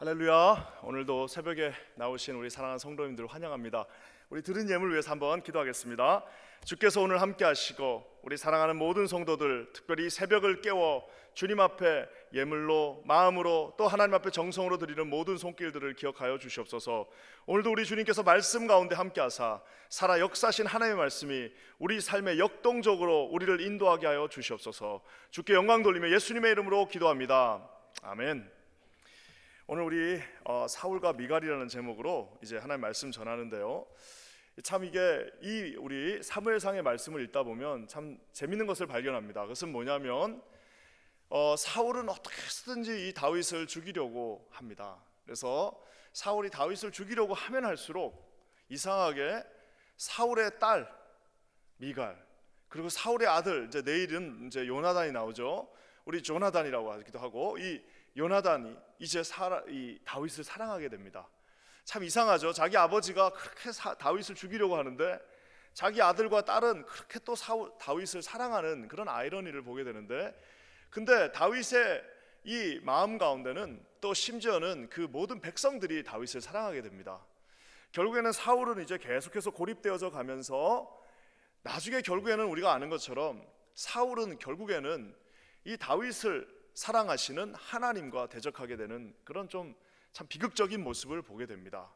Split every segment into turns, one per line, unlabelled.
할렐루야. 오늘도 새벽에 나오신 우리 사랑하는 성도님들 환영합니다. 우리 들은 예물 위해서 한번 기도하겠습니다. 주께서 오늘 함께 하시고 우리 사랑하는 모든 성도들, 특별히 새벽을 깨워 주님 앞에 예물로, 마음으로, 또 하나님 앞에 정성으로 드리는 모든 손길들을 기억하여 주시옵소서. 오늘도 우리 주님께서 말씀 가운데 함께 하사 살아 역사하신 하나님의 말씀이 우리 삶에 역동적으로 우리를 인도하게 하여 주시옵소서. 주께 영광 돌리며 예수님의 이름으로 기도합니다. 아멘. 오늘 우리 사울과 미갈이라는 제목으로 이제 하나님 말씀 전하는데요. 참 이게 우리 사무엘상의 말씀을 읽다 보면 참 재밌는 것을 발견합니다. 그것은 뭐냐면 사울은 어떻게 해서든지 이 다윗을 죽이려고 합니다. 그래서 사울이 다윗을 죽이려고 하면 할수록 이상하게 사울의 딸 미갈, 그리고 사울의 아들, 이제 내일은 이제 요나단이 나오죠. 우리 조나단이라고 하기도 하고, 이 요나단이 이제 이 다윗을 사랑하게 됩니다. 참 이상하죠. 자기 아버지가 그렇게 다윗을 죽이려고 하는데 자기 아들과 딸은 그렇게 또 다윗을 사랑하는 그런 아이러니를 보게 되는데, 근데 다윗의 이 마음 가운데는 또 심지어는 그 모든 백성들이 다윗을 사랑하게 됩니다. 결국에는 사울은 이제 계속해서 고립되어져 가면서 나중에 결국에는 우리가 아는 것처럼 사울은 결국에는 이 다윗을 사랑하시는 하나님과 대적하게 되는 그런 좀 참 비극적인 모습을 보게 됩니다.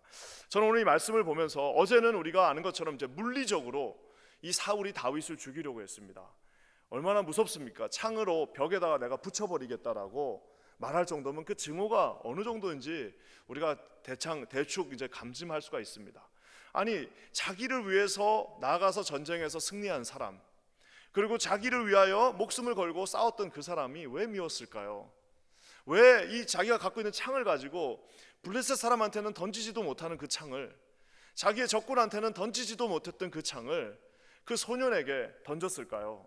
저는 오늘 이 말씀을 보면서 어제는 우리가 아는 것처럼 이제 물리적으로 이 사울이 다윗을 죽이려고 했습니다. 얼마나 무섭습니까? 창으로 벽에다가 내가 붙여버리겠다라고 말할 정도면 그 증오가 어느 정도인지 우리가 대충 이제 감심할 수가 있습니다. 아니, 자기를 위해서 나가서 전쟁에서 승리한 사람, 그리고 자기를 위하여 목숨을 걸고 싸웠던 그 사람이 왜 미웠을까요? 왜 이 자기가 갖고 있는 창을 가지고 블레셋 사람한테는 던지지도 못하는 그 창을, 자기의 적군한테는 던지지도 못했던 그 창을 그 소년에게 던졌을까요?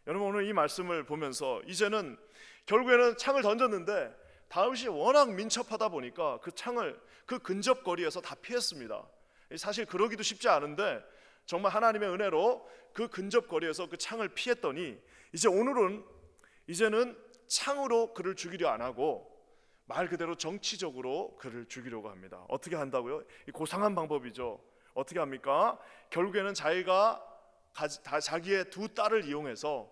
여러분, 오늘 이 말씀을 보면서 이제는 결국에는 창을 던졌는데 다윗이 워낙 민첩하다 보니까 그 창을 그 근접거리에서 다 피했습니다. 사실 그러기도 쉽지 않은데 정말 하나님의 은혜로 그 근접거리에서 그 창을 피했더니 이제 오늘은 이제는 창으로 그를 죽이려 안 하고 말 그대로 정치적으로 그를 죽이려고 합니다. 어떻게 한다고요? 이 고상한 방법이죠. 어떻게 합니까? 결국에는 자기가 자기의 두 딸을 이용해서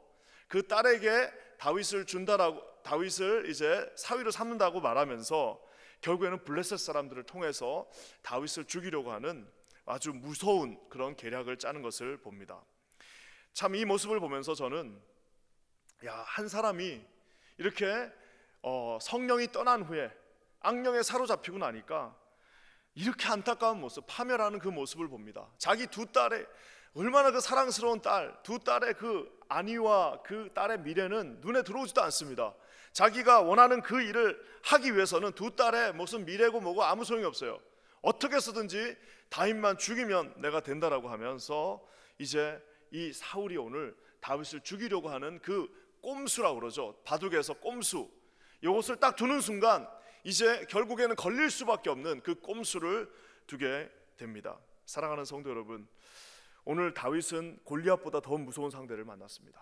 그 딸에게 다윗을 준다라고, 다윗을 이제 사위로 삼는다고 말하면서 결국에는 블레셋 사람들을 통해서 다윗을 죽이려고 하는 아주 무서운 그런 계략을 짜는 것을 봅니다. 참 이 모습을 보면서 저는 한 사람이 이렇게 성령이 떠난 후에 악령에 사로잡히고 나니까 이렇게 안타까운 모습, 파멸하는 그 모습을 봅니다. 자기 두 딸의 얼마나 그 사랑스러운 두 딸의 그 안위와 그 딸의 미래는 눈에 들어오지도 않습니다. 자기가 원하는 그 일을 하기 위해서는 두 딸의 무슨 미래고 뭐고 아무 소용이 없어요. 어떻게 해서든지 다윗만 죽이면 내가 된다라고 하면서 이제 이 사울이 오늘 다윗을 죽이려고 하는 그 꼼수라고 그러죠. 바둑에서 꼼수, 이것을 딱 두는 순간 이제 결국에는 걸릴 수밖에 없는 그 꼼수를 두게 됩니다. 사랑하는 성도 여러분, 오늘 다윗은 골리앗보다 더 무서운 상대를 만났습니다.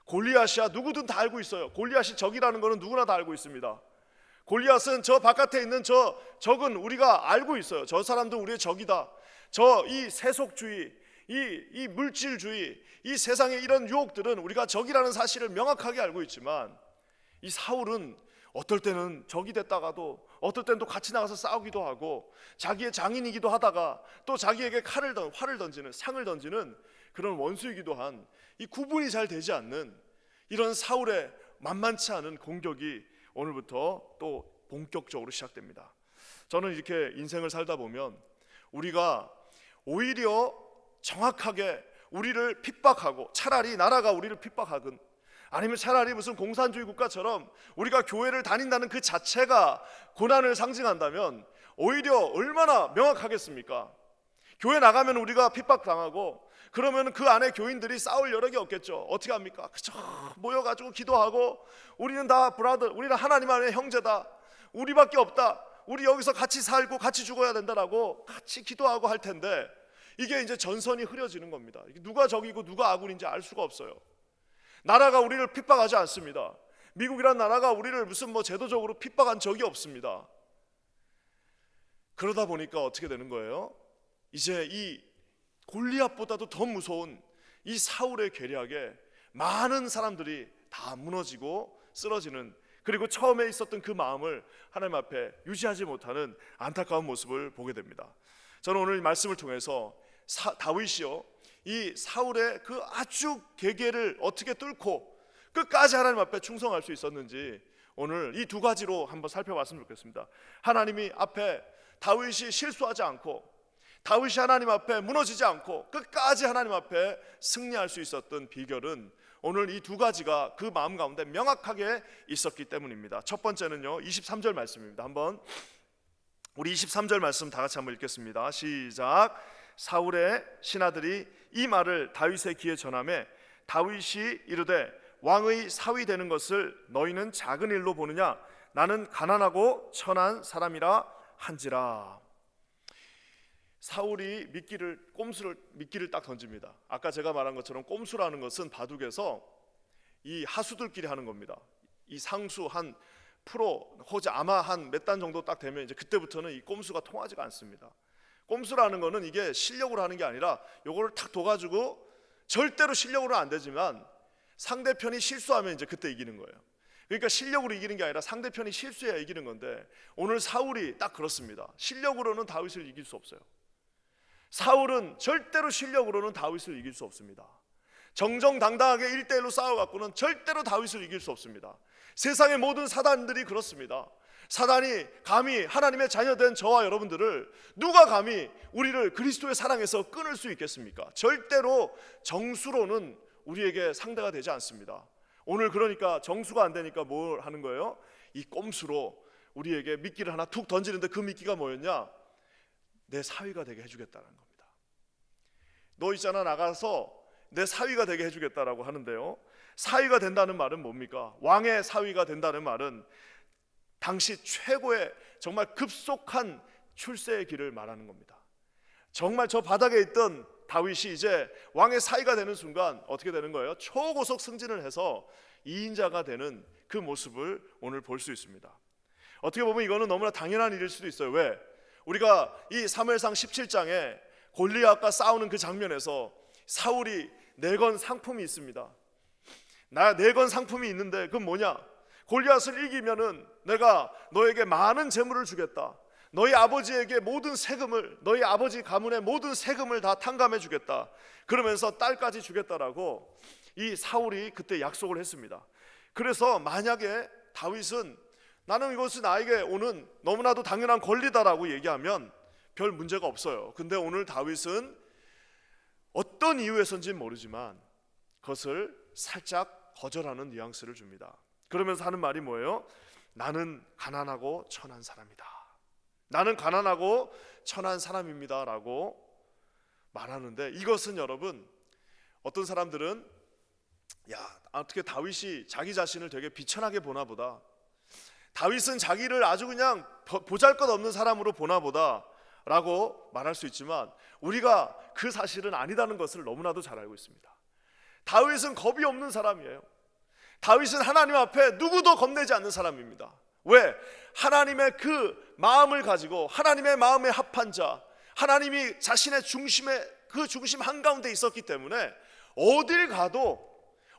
골리앗이야 누구든 다 알고 있어요. 골리앗이 적이라는 것은 누구나 다 알고 있습니다. 골리앗은 저 바깥에 있는 저 적은 우리가 알고 있어요. 저 사람도 우리의 적이다. 이 세속주의, 이 물질주의, 이 세상의 이런 유혹들은 우리가 적이라는 사실을 명확하게 알고 있지만 이 사울은 어떨 때는 적이 됐다가도 어떨 때는 또 같이 나가서 싸우기도 하고 자기의 장인이기도 하다가 또 자기에게 활을 던지는, 상을 던지는 그런 원수이기도 한 이 구분이 잘 되지 않는 이런 사울의 만만치 않은 공격이 오늘부터 또 본격적으로 시작됩니다. 저는 이렇게 인생을 살다 보면 우리가 오히려 정확하게 우리를 핍박하고, 차라리 나라가 우리를 핍박하든 아니면 차라리 무슨 공산주의 국가처럼 우리가 교회를 다닌다는 그 자체가 고난을 상징한다면 오히려 얼마나 명확하겠습니까? 교회 나가면 우리가 핍박당하고 그러면 그 안에 교인들이 싸울 여력이 없겠죠. 어떻게 합니까? 그저 모여가지고 기도하고 우리는 다 브라더, 우리는 하나님 안에 형제다, 우리밖에 없다, 우리 여기서 같이 살고 같이 죽어야 된다라고 같이 기도하고 할 텐데 이게 이제 전선이 흐려지는 겁니다. 누가 적이고 누가 아군인지 알 수가 없어요. 나라가 우리를 핍박하지 않습니다. 미국이란 나라가 우리를 무슨 제도적으로 핍박한 적이 없습니다. 그러다 보니까 어떻게 되는 거예요? 이제 이 골리앗보다도 더 무서운 이 사울의 계략에 많은 사람들이 다 무너지고 쓰러지는, 그리고 처음에 있었던 그 마음을 하나님 앞에 유지하지 못하는 안타까운 모습을 보게 됩니다. 저는 오늘 이 말씀을 통해서 다윗이요, 이 사울의 그 아주 계계를 어떻게 뚫고 끝까지 하나님 앞에 충성할 수 있었는지 오늘 이 두 가지로 한번 살펴봤으면 좋겠습니다. 하나님이 앞에 다윗이 실수하지 않고, 다윗이 하나님 앞에 무너지지 않고 끝까지 하나님 앞에 승리할 수 있었던 비결은 오늘 이 두 가지가 그 마음 가운데 명확하게 있었기 때문입니다. 첫 번째는요, 23절 말씀입니다. 한번 우리 23절 말씀 다 같이 한번 읽겠습니다. 시작. 사울의 신하들이 이 말을 다윗의 귀에 전하매 다윗이 이르되 왕의 사위 되는 것을 너희는 작은 일로 보느냐? 나는 가난하고 천한 사람이라 한지라. 사울이 미끼를 딱 던집니다. 아까 제가 말한 것처럼 꼼수라는 것은 바둑에서 이 하수들끼리 하는 겁니다. 이 상수 한 프로 혹은 아마 한 몇 단 정도 딱 되면 이제 그때부터는 이 꼼수가 통하지가 않습니다. 꼼수라는 거는 이게 실력으로 하는 게 아니라 요거를 탁 둬가지고 절대로 실력으로는 안 되지만 상대편이 실수하면 이제 그때 이기는 거예요. 그러니까 실력으로 이기는 게 아니라 상대편이 실수해야 이기는 건데 오늘 사울이 딱 그렇습니다. 실력으로는 다윗을 이길 수 없어요. 사울은 절대로 실력으로는 다윗을 이길 수 없습니다. 정정당당하게 1대1로 싸워갖고는 절대로 다윗을 이길 수 없습니다. 세상의 모든 사단들이 그렇습니다. 사단이 감히 하나님의 자녀된 저와 여러분들을, 누가 감히 우리를 그리스도의 사랑에서 끊을 수 있겠습니까? 절대로 정수로는 우리에게 상대가 되지 않습니다. 오늘 그러니까 정수가 안 되니까 뭘 하는 거예요? 이 꼼수로 우리에게 미끼를 하나 툭 던지는데 그 미끼가 뭐였냐? 내 사위가 되게 해주겠다는 겁니다. 너 있잖아, 나가서 내 사위가 되게 해주겠다라고 하는데요, 사위가 된다는 말은 뭡니까? 왕의 사위가 된다는 말은 당시 최고의 정말 급속한 출세의 길을 말하는 겁니다. 정말 저 바닥에 있던 다윗이 이제 왕의 사위가 되는 순간 어떻게 되는 거예요? 초고속 승진을 해서 2인자가 되는 그 모습을 오늘 볼 수 있습니다. 어떻게 보면 이거는 너무나 당연한 일일 수도 있어요. 왜? 우리가 이 사무엘상 17장에 골리앗과 싸우는 그 장면에서 사울이 내건 상품이 있습니다. 내건 상품이 있는데 그건 뭐냐? 골리앗을 이기면은 내가 너에게 많은 재물을 주겠다. 너희 아버지에게 모든 세금을, 너희 아버지 가문의 모든 세금을 다 탕감해 주겠다. 그러면서 딸까지 주겠다라고 이 사울이 그때 약속을 했습니다. 그래서 만약에 다윗은 나는 이것이 나에게 오는 너무나도 당연한 권리다라고 얘기하면 별 문제가 없어요. 근데 오늘 다윗은 어떤 이유에서인지는 모르지만 그것을 살짝 거절하는 뉘앙스를 줍니다. 그러면서 하는 말이 뭐예요? 나는 가난하고 천한 사람이다. 나는 가난하고 천한 사람입니다 라고 말하는데, 이것은 여러분, 어떤 사람들은 야, 어떻게 다윗이 자기 자신을 되게 비천하게 보나 보다, 다윗은 자기를 아주 그냥 보잘것없는 사람으로 보나 보다 라고 말할 수 있지만, 우리가 그 사실은 아니다는 것을 너무나도 잘 알고 있습니다. 다윗은 겁이 없는 사람이에요. 다윗은 하나님 앞에 누구도 겁내지 않는 사람입니다. 왜? 하나님의 그 마음을 가지고, 하나님의 마음에 합한 자, 하나님이 자신의 중심에, 그 중심 한가운데 있었기 때문에 어딜 가도,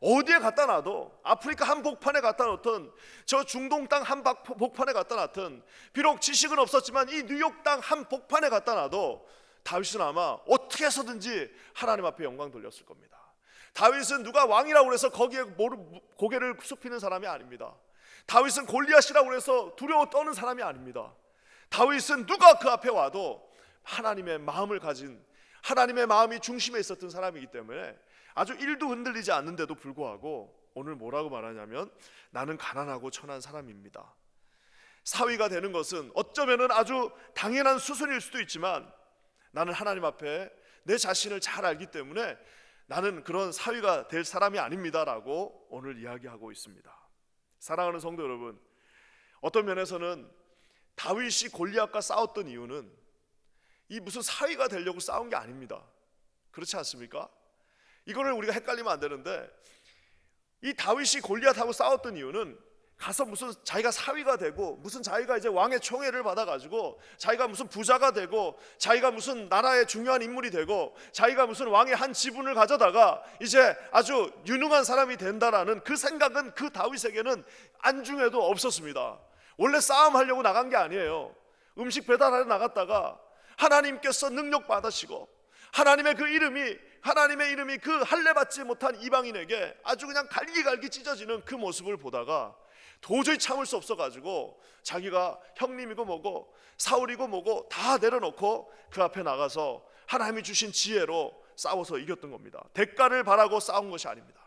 어디에 갖다 놔도, 아프리카 한복판에 갖다 놓든 저 중동 땅 한복판에 갖다 놨든, 비록 지식은 없었지만 이 뉴욕 땅 한복판에 갖다 놔도 다윗은 아마 어떻게 해서든지 하나님 앞에 영광 돌렸을 겁니다. 다윗은 누가 왕이라고 해서 거기에 고개를 숙이는 사람이 아닙니다. 다윗은 골리앗이라고 해서 두려워 떠는 사람이 아닙니다. 다윗은 누가 그 앞에 와도 하나님의 마음을 가진, 하나님의 마음이 중심에 있었던 사람이기 때문에 아주 1도 흔들리지 않는데도 불구하고 오늘 뭐라고 말하냐면 나는 가난하고 천한 사람입니다. 사위가 되는 것은 어쩌면 아주 당연한 수순일 수도 있지만 나는 하나님 앞에 내 자신을 잘 알기 때문에 나는 그런 사위가 될 사람이 아닙니다라고 오늘 이야기하고 있습니다. 사랑하는 성도 여러분, 어떤 면에서는 다윗이 골리앗과 싸웠던 이유는 이 무슨 사위가 되려고 싸운 게 아닙니다. 그렇지 않습니까? 이거를 우리가 헷갈리면 안 되는데, 이 다윗이 골리앗하고 싸웠던 이유는 가서 무슨 자기가 사위가 되고 무슨 자기가 이제 왕의 총애를 받아가지고 자기가 무슨 부자가 되고 자기가 무슨 나라의 중요한 인물이 되고 자기가 무슨 왕의 한 지분을 가져다가 이제 아주 유능한 사람이 된다라는 그 생각은 그 다윗에게는 안중에도 없었습니다. 원래 싸움하려고 나간 게 아니에요. 음식 배달하러 나갔다가 하나님께서 능력 받으시고 하나님의 이름이 그 할례받지 못한 이방인에게 아주 그냥 갈기갈기 찢어지는 그 모습을 보다가 도저히 참을 수 없어가지고 자기가 형님이고 뭐고 사울이고 뭐고 다 내려놓고 그 앞에 나가서 하나님이 주신 지혜로 싸워서 이겼던 겁니다. 대가를 바라고 싸운 것이 아닙니다.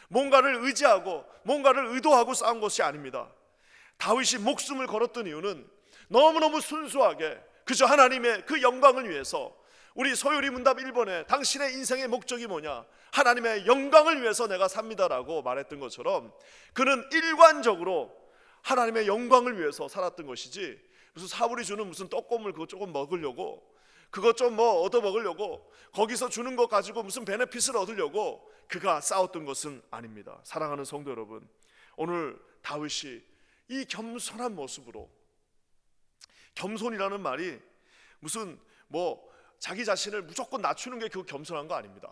뭔가를 의지하고 뭔가를 의도하고 싸운 것이 아닙니다. 다윗이 목숨을 걸었던 이유는 너무너무 순수하게 그저 하나님의 그 영광을 위해서, 우리 소요리 문답 1번에 당신의 인생의 목적이 뭐냐, 하나님의 영광을 위해서 내가 삽니다라고 말했던 것처럼 그는 일관적으로 하나님의 영광을 위해서 살았던 것이지, 무슨 사울이 주는 무슨 떡고물 그거 조금 먹으려고, 그거 좀 뭐 얻어 먹으려고, 거기서 주는 것 가지고 무슨 베네핏을 얻으려고 그가 싸웠던 것은 아닙니다. 사랑하는 성도 여러분, 오늘 다윗이 이 겸손한 모습으로, 겸손이라는 말이 무슨 뭐 자기 자신을 무조건 낮추는 게 그 겸손한 거 아닙니다.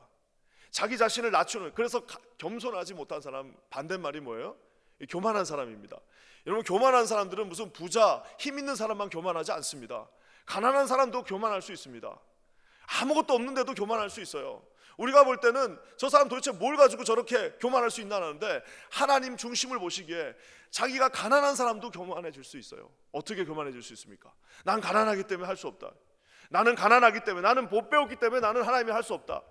자기 자신을 낮추는, 그래서 겸손하지 못한 사람 반대말이 뭐예요? 교만한 사람입니다. 여러분, 교만한 사람들은 무슨 부자, 힘 있는 사람만 교만하지 않습니다. 가난한 사람도 교만할 수 있습니다. 아무것도 없는데도 교만할 수 있어요. 우리가 볼 때는 저 사람 도대체 뭘 가지고 저렇게 교만할 수 있나 하는데, 하나님 중심을 보시기에 자기가 가난한 사람도 교만해질 수 있어요. 어떻게 교만해질 수 있습니까? 난 가난하기 때문에 할 수 없다. 나는 가난하기 때문에, 나는 못 배웠기 때문에 나는 하나님이 할 수 없다.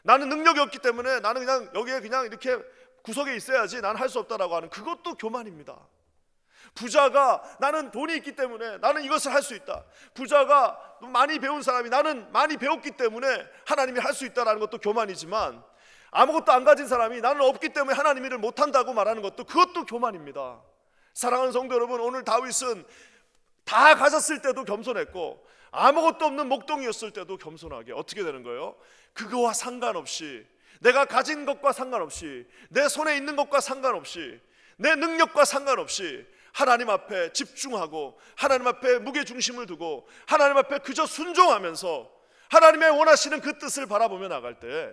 나는 능력이 없기 때문에 나는 그냥 여기에 그냥 이렇게 구석에 있어야지, 나는 할 수 없다라고 하는, 그것도 교만입니다. 부자가 나는 돈이 있기 때문에 나는 이것을 할 수 있다. 부자가 많이 배운 사람이 나는 많이 배웠기 때문에 하나님이 할 수 있다라는 것도 교만이지만, 아무것도 안 가진 사람이 나는 없기 때문에 하나님 일을 못한다고 말하는 것도, 그것도 교만입니다. 사랑하는 성도 여러분, 오늘 다윗은 다 가졌을 때도 겸손했고 아무것도 없는 목동이었을 때도 겸손하게, 어떻게 되는 거예요? 그거와 상관없이, 내가 가진 것과 상관없이, 내 손에 있는 것과 상관없이, 내 능력과 상관없이 하나님 앞에 집중하고 하나님 앞에 무게중심을 두고 하나님 앞에 그저 순종하면서 하나님의 원하시는 그 뜻을 바라보며 나갈 때,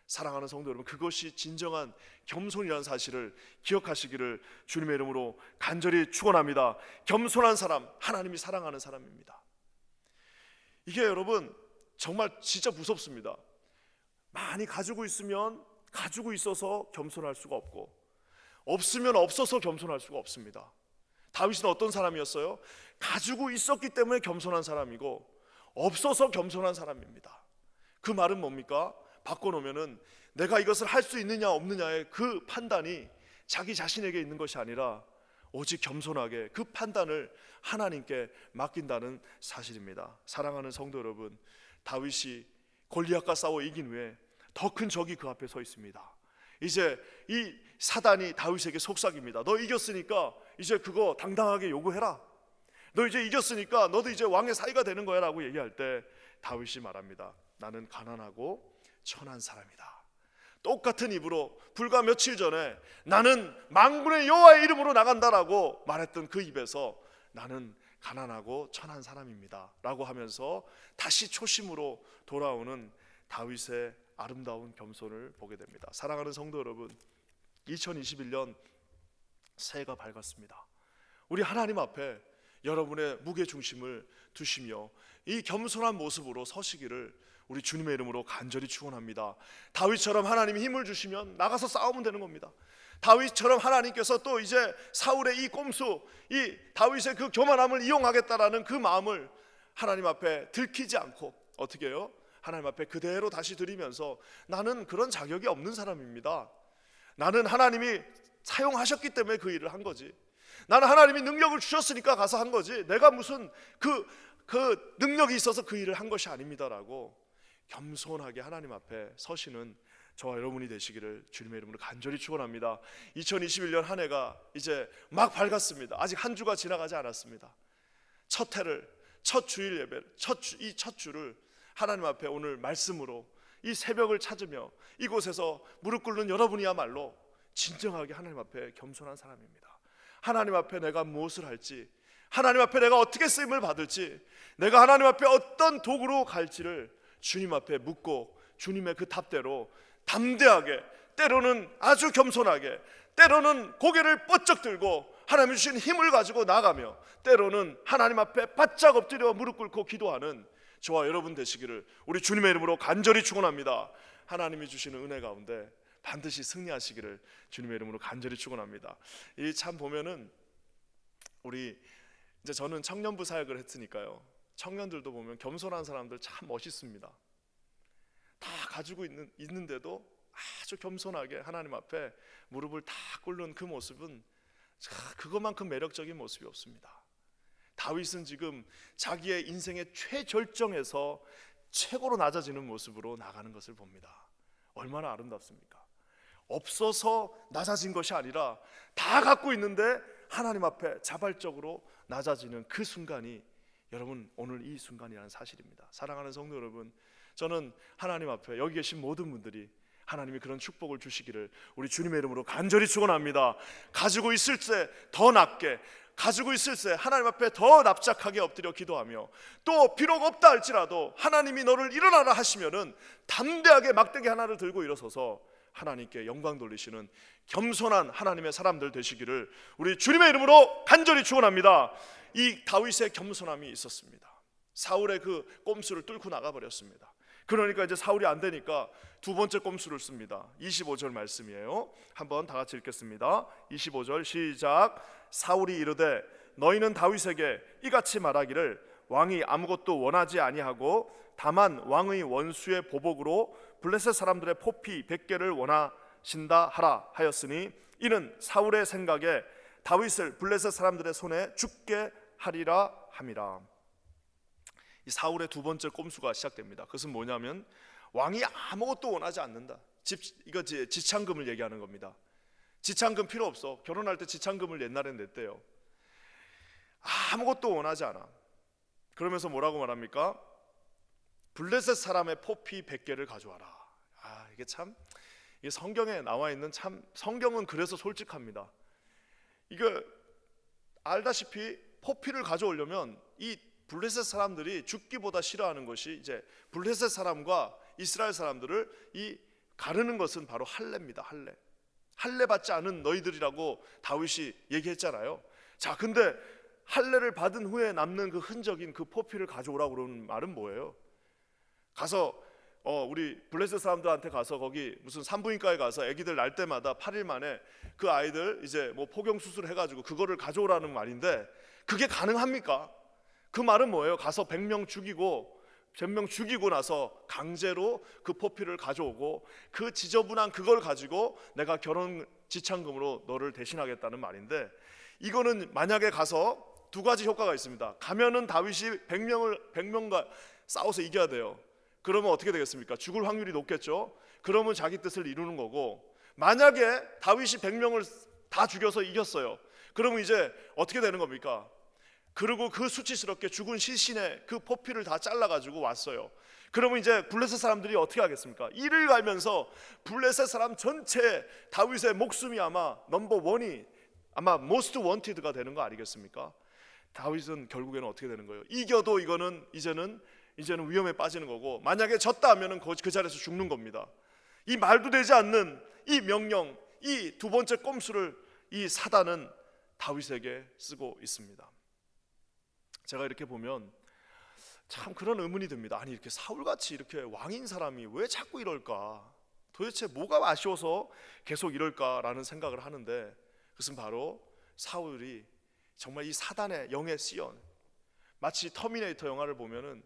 사랑하는 성도 여러분, 그것이 진정한 겸손이라는 사실을 기억하시기를 주님의 이름으로 간절히 축원합니다. 겸손한 사람, 하나님이 사랑하는 사람입니다. 이게 여러분 정말 진짜 무섭습니다. 많이 가지고 있으면 가지고 있어서 겸손할 수가 없고, 없으면 없어서 겸손할 수가 없습니다. 다윗은 어떤 사람이었어요? 가지고 있었기 때문에 겸손한 사람이고 없어서 겸손한 사람입니다. 그 말은 뭡니까? 바꿔놓으면은 내가 이것을 할 수 있느냐 없느냐의 그 판단이 자기 자신에게 있는 것이 아니라 오직 겸손하게 그 판단을 하나님께 맡긴다는 사실입니다. 사랑하는 성도 여러분, 다윗이 골리앗과 싸워 이긴 후에 더 큰 적이 그 앞에 서 있습니다. 이제 이 사단이 다윗에게 속삭입니다. 너 이겼으니까 이제 그거 당당하게 요구해라. 너 이제 이겼으니까 너도 이제 왕의 사위가 되는 거야 라고 얘기할 때 다윗이 말합니다. 나는 가난하고 천한 사람이다. 똑같은 입으로 불과 며칠 전에 나는 만군의 여호와의 이름으로 나간다라고 말했던 그 입에서 나는 가난하고 천한 사람입니다 라고 하면서 다시 초심으로 돌아오는 다윗의 아름다운 겸손을 보게 됩니다. 사랑하는 성도 여러분, 2021년 새해가 밝았습니다. 우리 하나님 앞에 여러분의 무게중심을 두시며 이 겸손한 모습으로 서시기를 우리 주님의 이름으로 간절히 축원합니다. 다윗처럼 하나님이 힘을 주시면 나가서 싸우면 되는 겁니다. 다윗처럼 하나님께서 또 이제 사울의 이 꼼수, 이 다윗의 그 교만함을 이용하겠다라는 그 마음을 하나님 앞에 들키지 않고 어떻게 해요? 하나님 앞에 그대로 다시 드리면서 나는 그런 자격이 없는 사람입니다. 나는 하나님이 사용하셨기 때문에 그 일을 한 거지. 나는 하나님이 능력을 주셨으니까 가서 한 거지. 내가 무슨 그 능력이 있어서 그 일을 한 것이 아닙니다라고 겸손하게 하나님 앞에 서시는 저와 여러분이 되시기를 주님의 이름으로 간절히 축원합니다. 2021년 한 해가 이제 막 밝았습니다. 아직 한 주가 지나가지 않았습니다. 첫 해를, 첫 주일 예배를, 이 첫 주를 하나님 앞에 오늘 말씀으로 이 새벽을 찾으며 이곳에서 무릎 꿇는 여러분이야말로 진정하게 하나님 앞에 겸손한 사람입니다. 하나님 앞에 내가 무엇을 할지, 하나님 앞에 내가 어떻게 쓰임을 받을지, 내가 하나님 앞에 어떤 도구로 갈지를 주님 앞에 묻고 주님의 그 답대로 담대하게, 때로는 아주 겸손하게, 때로는 고개를 뻗쩍 들고 하나님이 주신 힘을 가지고 나가며, 때로는 하나님 앞에 바짝 엎드려 무릎 꿇고 기도하는 저와 여러분 되시기를 우리 주님의 이름으로 간절히 축원합니다. 하나님이 주시는 은혜 가운데 반드시 승리하시기를 주님의 이름으로 간절히 축원합니다. 이 참 보면은 우리 이제 저는 청년부 사역을 했으니까요, 청년들도 보면 겸손한 사람들 참 멋있습니다. 다 가지고 있는데도 아주 겸손하게 하나님 앞에 무릎을 다 꿇는 그 모습은 그것만큼 매력적인 모습이 없습니다. 다윗은 지금 자기의 인생의 최절정에서 최고로 낮아지는 모습으로 나가는 것을 봅니다. 얼마나 아름답습니까? 없어서 낮아진 것이 아니라 다 갖고 있는데 하나님 앞에 자발적으로 낮아지는 그 순간이 여러분 오늘 이 순간이라는 사실입니다. 사랑하는 성도 여러분, 저는 하나님 앞에 여기 계신 모든 분들이 하나님이 그런 축복을 주시기를 우리 주님의 이름으로 간절히 축원합니다. 가지고 있을 때 더 낮게, 가지고 있을 때 하나님 앞에 더 납작하게 엎드려 기도하며, 또 비록 없다 할지라도 하나님이 너를 일어나라 하시면은 담대하게 막대기 하나를 들고 일어서서 하나님께 영광 돌리시는 겸손한 하나님의 사람들 되시기를 우리 주님의 이름으로 간절히 축원합니다. 이 다윗의 겸손함이 있었습니다. 사울의 그 꼼수를 뚫고 나가버렸습니다. 그러니까 이제 사울이 안 되니까 두 번째 꼼수를 씁니다. 25절 말씀이에요. 한번 다 같이 읽겠습니다. 25절 시작. 사울이 이르되 너희는 다윗에게 이같이 말하기를 왕이 아무것도 원하지 아니하고 다만 왕의 원수의 보복으로 블레셋 사람들의 포피 100개를 원하신다 하라 하였으니 이는 사울의 생각에 다윗을 블레셋 사람들의 손에 죽게 하리라 함이라. 이 사울의 두 번째 꼼수가 시작됩니다. 그것은 뭐냐면 왕이 아무것도 원하지 않는다. 이거 지참금을 얘기하는 겁니다. 지참금 필요 없어. 결혼할 때 지참금을 옛날엔 냈대요. 아무것도 원하지 않아. 그러면서 뭐라고 말합니까? 블레셋 사람의 포피 100개를 가져와라. 이게 참, 이게 성경에 나와 있는, 참 성경은 그래서 솔직합니다. 이거 알다시피 포피를 가져오려면 이 블레셋 사람들이 죽기보다 싫어하는 것이 이제 블레셋 사람과 이스라엘 사람들을 이 가르는 것은 바로 할례입니다. 할례 받지 않은 너희들이라고 다윗이 얘기했잖아요. 자, 근데 할례를 받은 후에 남는 그 흔적인 그 포피를 가져오라고 그러는 말은 뭐예요? 가서 우리 블레셋 사람들한테 가서 거기 무슨 산부인과에 가서 아기들 날 때마다 8일 만에 그 아이들 이제 뭐 포경 수술 해가지고 그거를 가져오라는 말인데, 그게 가능합니까? 그 말은 뭐예요? 가서 100명 죽이고 나서 강제로 그 포피를 가져오고 그 지저분한 그걸 가지고 내가 결혼 지참금으로 너를 대신하겠다는 말인데, 이거는 만약에 가서 두 가지 효과가 있습니다. 가면은 다윗이 100명과 싸워서 이겨야 돼요. 그러면 어떻게 되겠습니까? 죽을 확률이 높겠죠. 그러면 자기 뜻을 이루는 거고, 만약에 다윗이 100명을 다 죽여서 이겼어요. 그러면 이제 어떻게 되는 겁니까? 그리고 그 수치스럽게 죽은 시신의 그 포피를 다 잘라가지고 왔어요. 그러면 이제 블레셋 사람들이 어떻게 하겠습니까? 이를 갈면서 블레셋 사람 전체 다윗의 목숨이 아마 넘버 원이 아마 most wanted가 되는 거 아니겠습니까? 다윗은 결국에는 어떻게 되는 거예요? 이겨도 이거는 이제는 위험에 빠지는 거고, 만약에 졌다 하면은 그 자리에서 죽는 겁니다. 이 말도 되지 않는 이 명령, 이 두 번째 꼼수를 이 사단은 다윗에게 쓰고 있습니다. 제가 이렇게 보면 참 그런 의문이 듭니다. 아니, 이렇게 사울같이 이렇게 왕인 사람이 왜 자꾸 이럴까? 도대체 뭐가 아쉬워서 계속 이럴까라는 생각을 하는데, 그것은 바로 사울이 정말 이 사단의 영에 쓰여, 마치 터미네이터 영화를 보면은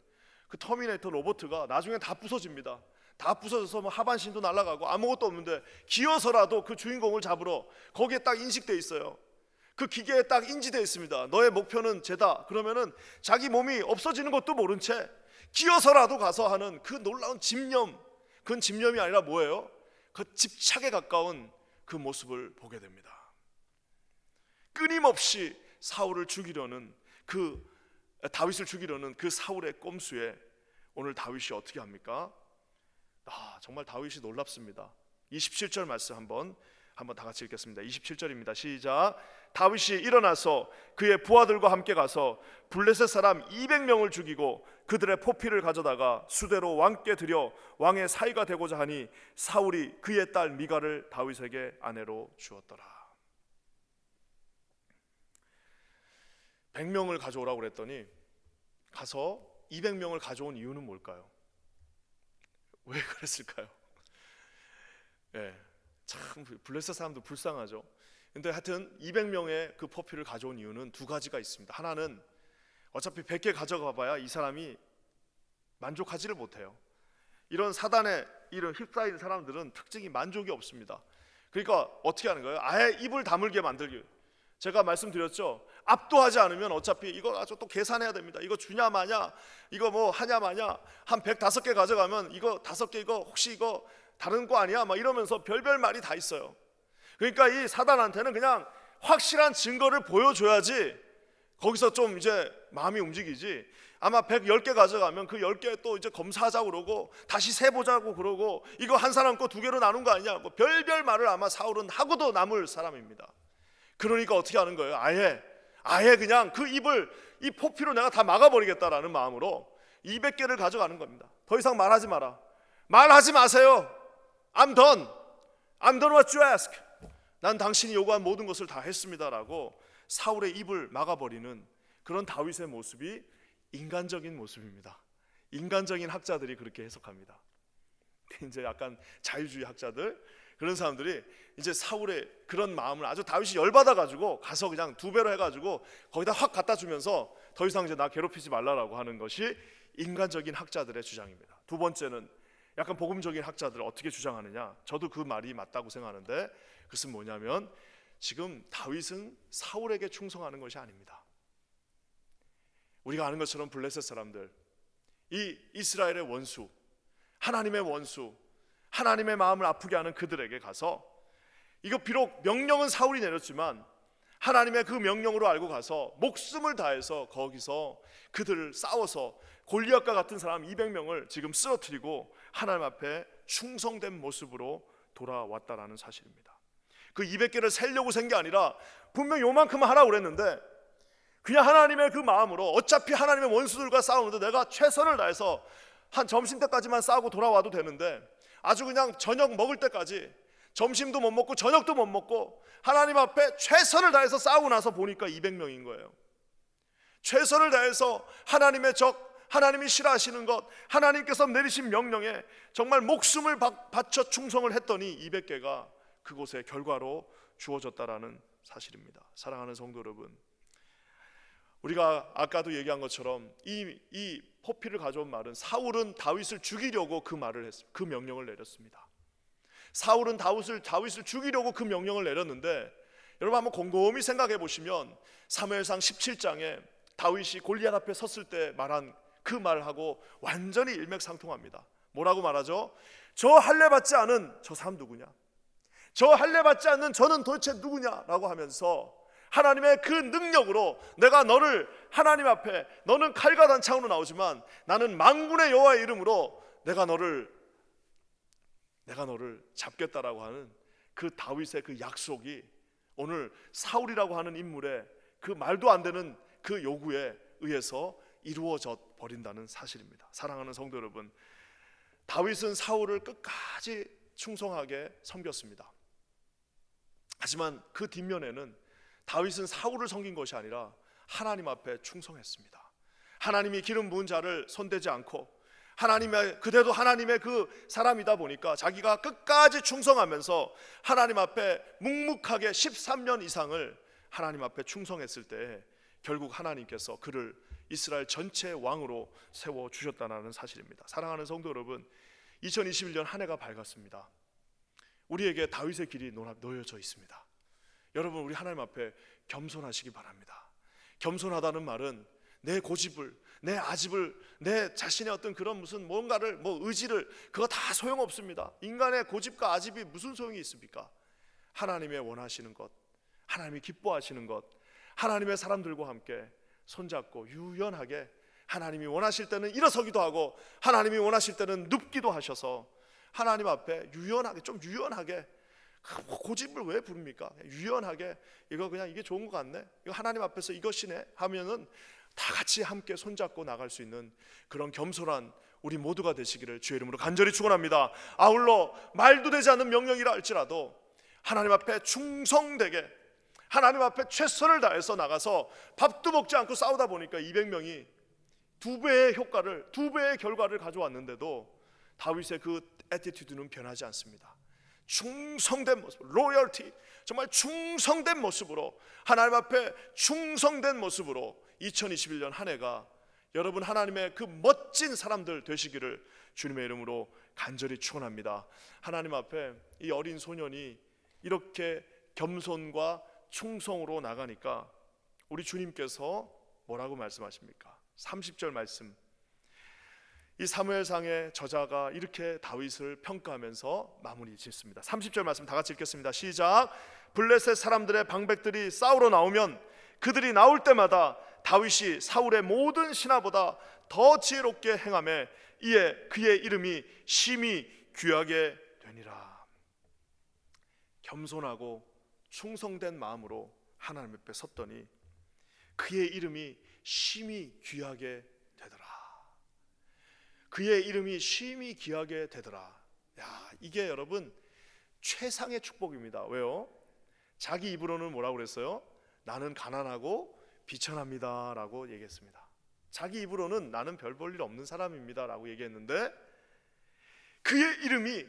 그 터미네이터 로봇가 나중에 다 부서집니다. 다 부서져서 뭐 하반신도 날아가고 아무것도 없는데 기어서라도 그 주인공을 잡으러 거기에 딱 인식돼 있어요. 그 기계에 딱 인지되어 있습니다. 너의 목표는 쟤다. 그러면은 자기 몸이 없어지는 것도 모른 채 기어서라도 가서 하는 그 놀라운 집념, 그건 집념이 아니라 뭐예요? 그 집착에 가까운 그 모습을 보게 됩니다. 끊임없이 사울을 죽이려는 다윗을 죽이려는 그 사울의 꼼수에 오늘 다윗이 어떻게 합니까? 정말 다윗이 놀랍습니다. 27절 말씀 한번 한번 다 같이 읽겠습니다. 27절입니다. 시작. 다윗이 일어나서 그의 부하들과 함께 가서 블레셋 사람 200명을 죽이고 그들의 포피를 가져다가 수대로 왕께 드려 왕의 사위가 되고자 하니 사울이 그의 딸 미갈을 다윗에게 아내로 주었더라. 100명을 가져오라고 그랬더니 가서 200명을 가져온 이유는 뭘까요? 왜 그랬을까요? 참 블레셋 사람도 불쌍하죠. 근데 하여튼 200명의 그 포피를 가져온 이유는 두 가지가 있습니다. 하나는 어차피 100개 가져가 봐야 이 사람이 만족하지를 못해요. 이런 사단에 이런 휩싸이는 사람들은 특징이 만족이 없습니다. 그러니까 어떻게 하는 거예요? 아예 입을 다물게 만들기. 제가 말씀드렸죠. 압도하지 않으면 어차피 이거 아주 또 계산해야 됩니다. 이거 주냐 마냐, 이거 뭐 하냐 마냐, 한 105개 가져가면 이거 5개 이거 혹시 이거 다른 거 아니야? 막 이러면서 별별 말이 다 있어요. 그러니까 이 사단한테는 그냥 확실한 증거를 보여줘야지 거기서 좀 이제 마음이 움직이지. 아마 110개 가져가면 그 10개 또 이제 검사하자고 그러고 다시 세보자고 그러고 이거 한 사람 거 2개로 나눈 거 아니냐, 뭐 별별 말을 아마 사울은 하고도 남을 사람입니다. 그러니까 어떻게 하는 거예요? 아예 그냥 그 입을 이 포피로 내가 다 막아버리겠다라는 마음으로 200개를 가져가는 겁니다. 더 이상 말하지 마라. 말하지 마세요. I'm done what you ask. 난 당신이 요구한 모든 것을 다 했습니다라고 사울의 입을 막아버리는 그런 다윗의 모습이 인간적인 모습입니다. 인간적인 학자들이 그렇게 해석합니다. 이제 약간 자유주의 학자들, 그런 사람들이 이제 사울의 그런 마음을 아주 다윗이 열받아가지고 가서 그냥 2배로 해가지고 거기다 확 갖다 주면서 더 이상 이제 나 괴롭히지 말라라고 하는 것이 인간적인 학자들의 주장입니다. 두 번째는 약간 복음적인 학자들 어떻게 주장하느냐, 저도 그 말이 맞다고 생각하는데 그것은 뭐냐면 지금 다윗은 사울에게 충성하는 것이 아닙니다. 우리가 아는 것처럼 블레셋 사람들, 이 이스라엘의 원수, 하나님의 원수, 하나님의 마음을 아프게 하는 그들에게 가서 이거 비록 명령은 사울이 내렸지만 하나님의 그 명령으로 알고 가서 목숨을 다해서 거기서 그들을 싸워서 골리앗과 같은 사람 200명을 지금 쓰러뜨리고 하나님 앞에 충성된 모습으로 돌아왔다라는 사실입니다. 그 200개를 세려고 센 게 아니라 분명 요만큼은 하라고 그랬는데 그냥 하나님의 그 마음으로 어차피 하나님의 원수들과 싸우는데 내가 최선을 다해서 한 점심때까지만 싸우고 돌아와도 되는데 아주 그냥 저녁 먹을 때까지 점심도 못 먹고 저녁도 못 먹고 하나님 앞에 최선을 다해서 싸우고 나서 보니까 200명인 거예요. 최선을 다해서 하나님의 적, 하나님이 싫어하시는 것, 하나님께서 내리신 명령에 정말 목숨을 바쳐 충성을 했더니 200개가 그곳의 결과로 주어졌다라는 사실입니다. 사랑하는 성도 여러분, 우리가 아까도 얘기한 것처럼 이 포피를 가져온 말은 사울은 다윗을 죽이려고 그 말을 했습니다. 그 명령을 내렸습니다. 사울은 다윗을 죽이려고 그 명령을 내렸는데 여러분 한번 곰곰이 생각해 보시면 사무엘상 17장에 다윗이 골리앗 앞에 섰을 때 말한 그 말하고 완전히 일맥상통합니다. 뭐라고 말하죠? 저 할례 받지 않은 저 사람 누구냐? 저 할례 받지 않는 저는 도대체 누구냐라고 하면서 하나님의 그 능력으로 내가 너를 하나님 앞에, 너는 칼과 단창으로 나오지만 나는 만군의 여호와의 이름으로 내가 너를 잡겠다라고 하는 그 다윗의 그 약속이 오늘 사울이라고 하는 인물의 그 말도 안 되는 그 요구에 의해서 이루어져 버린다는 사실입니다. 사랑하는 성도 여러분, 다윗은 사울을 끝까지 충성하게 섬겼습니다. 하지만 그 뒷면에는 다윗은 사울을 섬긴 것이 아니라 하나님 앞에 충성했습니다. 하나님이 기름 부은 자를 손대지 않고 그대도 하나님의 그 사람이다 보니까 자기가 끝까지 충성하면서 하나님 앞에 묵묵하게 13년 이상을 하나님 앞에 충성했을 때 결국 하나님께서 그를 이스라엘 전체의 왕으로 세워주셨다는 사실입니다. 사랑하는 성도 여러분, 2021년 한 해가 밝았습니다. 우리에게 다윗의 길이 놓여져 있습니다. 여러분, 우리 하나님 앞에 겸손하시기 바랍니다. 겸손하다는 말은 내 고집을, 내 아집을, 내 자신의 어떤 그런 무슨 뭔가를 의지를, 그거 다 소용없습니다. 인간의 고집과 아집이 무슨 소용이 있습니까? 하나님의 원하시는 것, 하나님이 기뻐하시는 것, 하나님의 사람들과 함께 손잡고 유연하게, 하나님이 원하실 때는 일어서기도 하고 하나님이 원하실 때는 눕기도 하셔서 하나님 앞에 좀 유연하게 고집을 왜 부릅니까? 유연하게 이거 그냥 이게 좋은 것 같네, 이거 하나님 앞에서 이것이네 하면은 다 같이 함께 손잡고 나갈 수 있는 그런 겸손한 우리 모두가 되시기를 주의 이름으로 간절히 축원합니다. 아울러 말도 되지 않는 명령이라 할지라도 하나님 앞에 충성되게 하나님 앞에 최선을 다해서 나가서 밥도 먹지 않고 싸우다 보니까 200명이 두 배의 결과를 가져왔는데도 다윗의 그 애티튜드는 변하지 않습니다. 충성된 모습, 로열티, 정말 충성된 모습으로, 하나님 앞에 충성된 모습으로 2021년 한 해가 여러분 하나님의 그 멋진 사람들 되시기를 주님의 이름으로 간절히 축원합니다. 하나님 앞에 이 어린 소년이 이렇게 겸손과 충성으로 나가니까 우리 주님께서 뭐라고 말씀하십니까? 30절 말씀, 이 사무엘상의 저자가 이렇게 다윗을 평가하면서 마무리 짓습니다. 30절 말씀 다 같이 읽겠습니다. 시작. 블레셋 사람들의 방백들이 싸우러 나오면 그들이 나올 때마다 다윗이 사울의 모든 신하보다 더 지혜롭게 행하매 이에 그의 이름이 심히 귀하게 되니라. 겸손하고 충성된 마음으로 하나님 앞에 섰더니 그의 이름이 심히 귀하게 되더라. 그의 이름이 심히 귀하게 되더라. 야, 이게 여러분 최상의 축복입니다. 왜요? 자기 입으로는 뭐라고 그랬어요? 나는 가난하고 비천합니다 라고 얘기했습니다. 자기 입으로는 나는 별 볼 일 없는 사람입니다 라고 얘기했는데 그의 이름이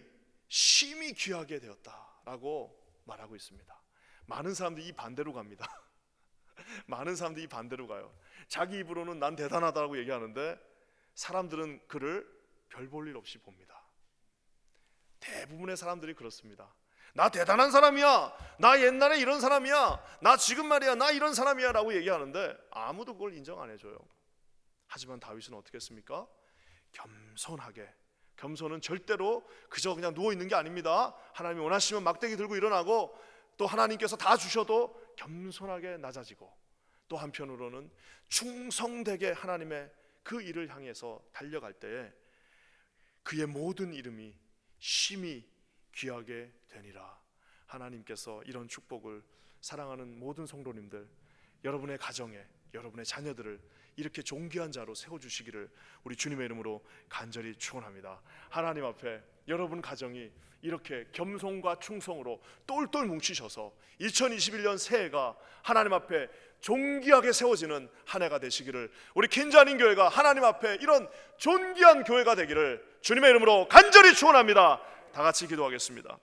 심히 귀하게 되었다 라고 말하고 있습니다. 많은 사람들이 이 반대로 갑니다. 많은 사람들이 이 반대로 가요. 자기 입으로는 난 대단하다고 얘기하는데 사람들은 그를 별 볼 일 없이 봅니다. 대부분의 사람들이 그렇습니다. 나 대단한 사람이야, 나 옛날에 이런 사람이야, 나 지금 말이야 나 이런 사람이야 라고 얘기하는데 아무도 그걸 인정 안 해줘요. 하지만 다윗은 어떻게 했습니까? 겸손하게, 겸손은 절대로 그저 그냥 누워있는 게 아닙니다. 하나님이 원하시면 막대기 들고 일어나고 또 하나님께서 다 주셔도 겸손하게 낮아지고 또 한편으로는 충성되게 하나님의 그 일을 향해서 달려갈 때에 그의 모든 이름이 심히 귀하게 되니라. 하나님께서 이런 축복을 사랑하는 모든 성도님들, 여러분의 가정에 여러분의 자녀들을 이렇게 존귀한 자로 세워주시기를 우리 주님의 이름으로 간절히 축원합니다. 하나님 앞에 여러분 가정이 이렇게 겸손과 충성으로 똘똘 뭉치셔서 2021년 새해가 하나님 앞에 존귀하게 세워지는 한 해가 되시기를, 우리 킨자닌 교회가 하나님 앞에 이런 존귀한 교회가 되기를 주님의 이름으로 간절히 축원합니다. 다 같이 기도하겠습니다.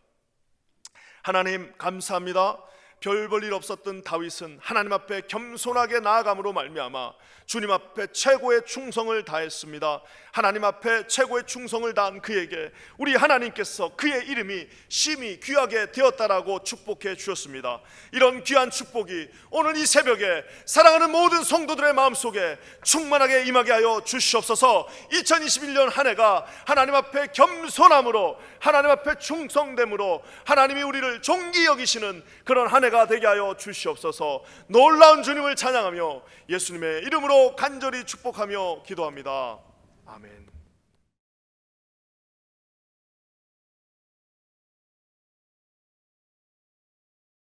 하나님 감사합니다. 별 볼 일 없었던 다윗은 하나님 앞에 겸손하게 나아감으로 말미암아 주님 앞에 최고의 충성을 다했습니다. 하나님 앞에 최고의 충성을 다한 그에게 우리 하나님께서 그의 이름이 심히 귀하게 되었다라고 축복해 주셨습니다. 이런 귀한 축복이 오늘 이 새벽에 사랑하는 모든 성도들의 마음속에 충만하게 임하게 하여 주시옵소서. 2021년 한 해가 하나님 앞에 겸손함으로, 하나님 앞에 충성됨으로 하나님이 우리를 존귀 여기시는 그런 한 해가 되게 하여 주시옵소서. 놀라운 주님을 찬양하며 예수님의 이름으로 간절히 축복하며 기도합니다. 아멘.